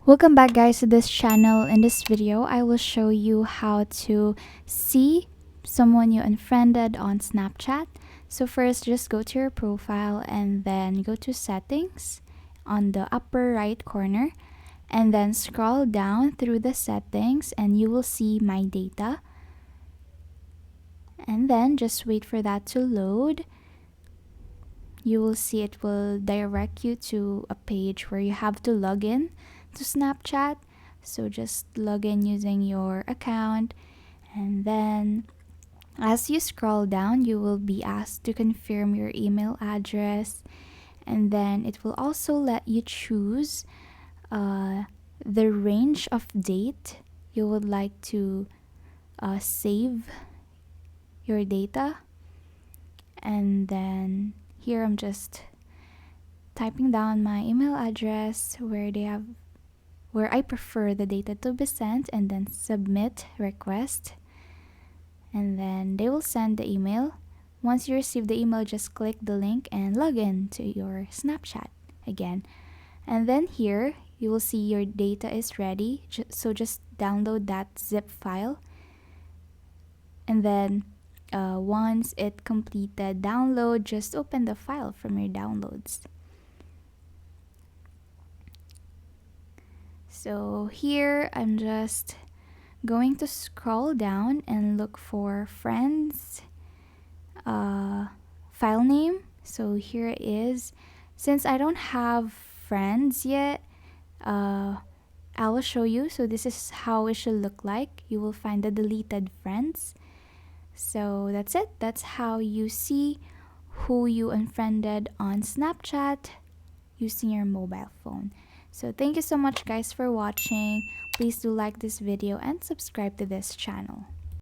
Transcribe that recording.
Welcome back guys to this channel. In this video, I will show you how to see someone you unfriended on Snapchat. So first, just go to your profile and then go to settings on the upper right corner and then scroll down through the settings and you will see my data. And then just wait for that to load. You will see it will direct you to a page where you have to log in to Snapchat. So just log in using your account, and then as you scroll down, you will be asked to confirm your email address, and then it will also let you choose the range of date you would like to save your data. And then here I'm just typing down my email address where I prefer the data to be sent, and then submit request, and then they will send the email. Once you receive the email, just click the link and log in to your Snapchat again. And then here you will see your data is ready, so just download that zip file, and then once it completed download, just open the file from your downloads. So here I'm just going to scroll down and look for friends file name. So here it is. Since I don't have friends yet, I will show you. So this is how it should look like. You will find the deleted friends. So that's it. That's how you see who you unfriended on Snapchat using your mobile phone. So thank you so much guys for watching. Please do like this video and subscribe to this channel.